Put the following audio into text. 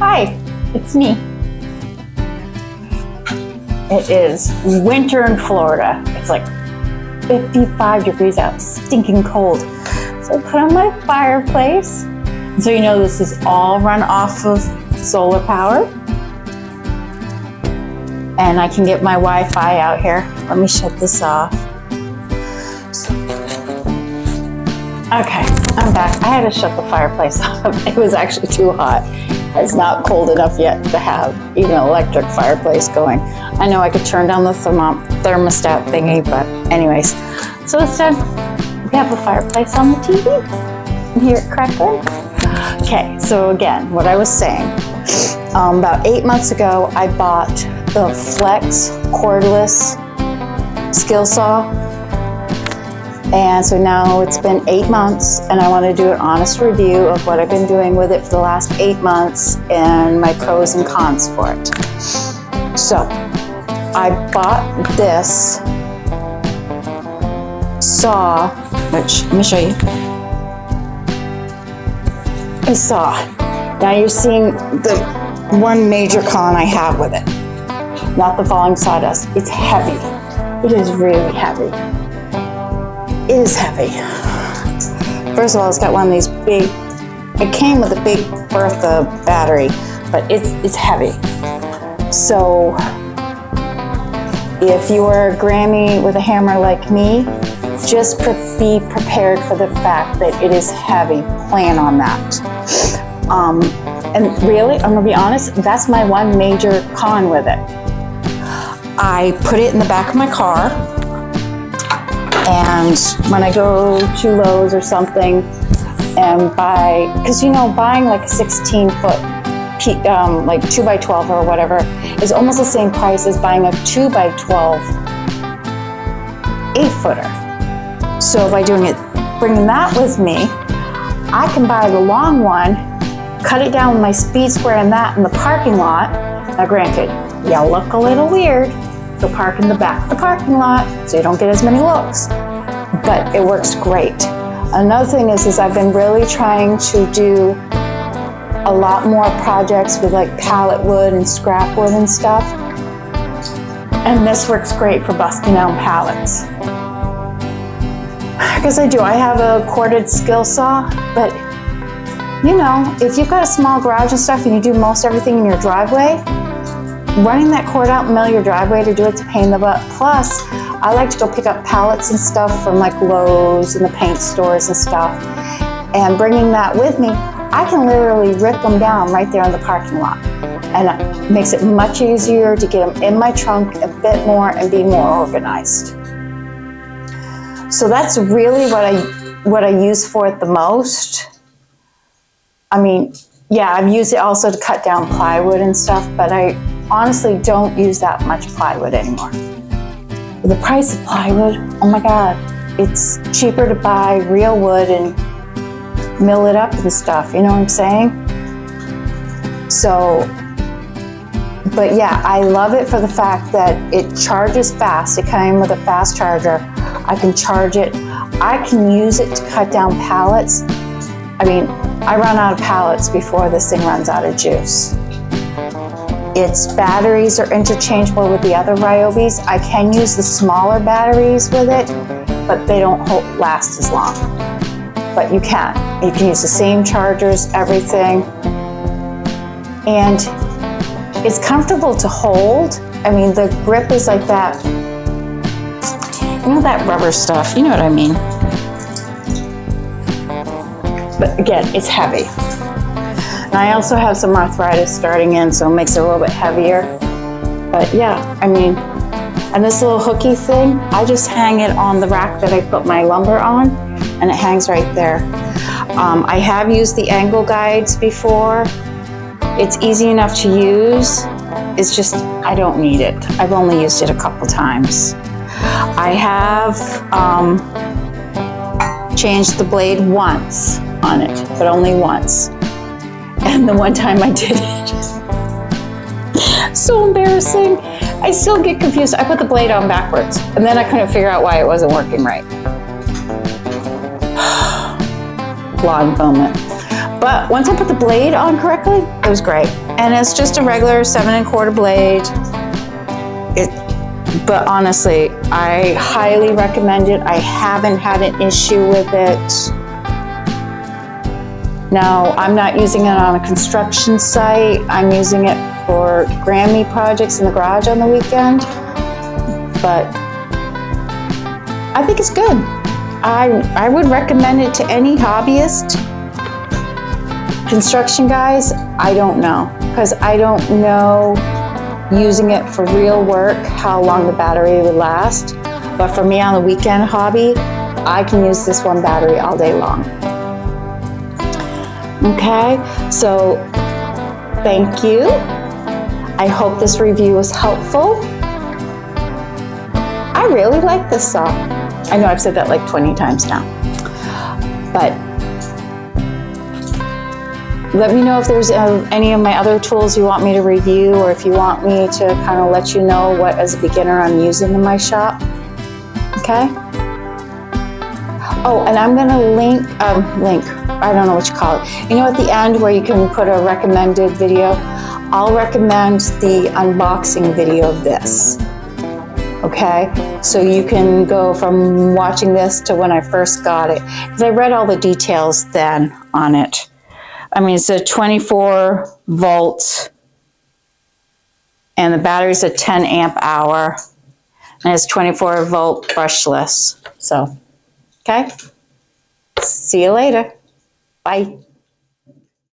Hi, it's me. It is winter in Florida. It's like 55 degrees out, stinking cold. So I put on my fireplace. So you know this is all run off of solar power. And I can get my Wi-Fi out here. Let me shut this off. Okay, I'm back. I had to shut the fireplace off. It was actually too hot. It's not cold enough yet to have even an electric fireplace going. I know I could turn down the thermostat thingy, but anyways. So instead, we have a fireplace on the TV. You hear it crackling? Okay, so again, what I was saying. About 8 months ago, I bought the Flex cordless skill saw. And so now it's been 8 months and I want to do an honest review of what I've been doing with it for the last 8 months and my pros and cons for it. So I bought this saw, which let me show you. A saw. Now you're seeing the one major con I have with it. Not the falling sawdust. It's heavy. It is really heavy. It is heavy. First of all, it's got one of these big, it came with a big Bertha battery, but it's heavy. So if you are a Grammy with a hammer like me, just be prepared for the fact that it is heavy. Plan on that. And really, I'm gonna be honest, that's my one major con with it. I put it in the back of my car, and when I go to Lowe's or something and buy, because you know, buying like a 16-foot, like 2x12 or whatever, is almost the same price as buying a 2x12 8-footer. So by bringing that with me, I can buy the long one, cut it down with my speed square and that in the parking lot. Now granted, you'll look a little weird, so park in the back of the parking lot so you don't get as many looks, but it works great. Another thing is I've been really trying to do a lot more projects with like pallet wood and scrap wood and stuff, and this works great for busting down pallets. Because I have a corded skill saw, but you know, if you've got a small garage and stuff and you do most everything in your driveway, running that cord out in the middle of your driveway to do it's a pain in the butt. Plus, I like to go pick up pallets and stuff from like Lowe's and the paint stores and stuff. And bringing that with me, I can literally rip them down right there in the parking lot. And it makes it much easier to get them in my trunk a bit more and be more organized. So that's really what I use for it the most. I mean, yeah, I've used it also to cut down plywood and stuff, but I honestly don't use that much plywood anymore. With the price of plywood, oh my God, it's cheaper to buy real wood and mill it up and stuff, you know what I'm saying? So, but yeah, I love it for the fact that it charges fast. It came with a fast charger. I can charge it. I can use it to cut down pallets. I mean, I run out of pallets before this thing runs out of juice. Its batteries are interchangeable with the other Ryobis. I can use the smaller batteries with it, but they don't last as long. But you can. You can use the same chargers, everything. And it's comfortable to hold. I mean, the grip is like that, you know, that rubber stuff, you know what I mean. But again, it's heavy. And I also have some arthritis starting in, so it makes it a little bit heavier. But yeah, I mean, and this little hooky thing, I just hang it on the rack that I put my lumber on, and it hangs right there. I have used the angle guides before. It's easy enough to use. It's just, I don't need it. I've only used it a couple times. I have changed the blade once on it, but only once. And the one time I did it, so embarrassing. I still get confused. I put the blade on backwards, and then I couldn't figure out why it wasn't working right. Blonde moment. But once I put the blade on correctly, it was great. And it's just a regular 7 1/4 blade. But honestly, I highly recommend it. I haven't had an issue with it. Now, I'm not using it on a construction site. I'm using it for Grammy projects in the garage on the weekend. But I think it's good. I would recommend it to any hobbyist. Construction guys, I don't know, because I don't know using it for real work how long the battery would last. But for me on the weekend hobby, I can use this one battery all day long. Okay, so thank you. I hope this review was helpful. I really like this saw. I know I've said that like 20 times now, but let me know if there's any of my other tools you want me to review, or if you want me to kind of let you know what, as a beginner, I'm using in my shop. Okay? Oh, and I'm gonna link, I don't know what you call it. You know at the end where you can put a recommended video? I'll recommend the unboxing video of this. Okay? So you can go from watching this to when I first got it. Because I read all the details then on it. I mean, it's a 24 volt and the battery's a 10 amp hour and it's 24 volt brushless. So, okay. See you later. Bye.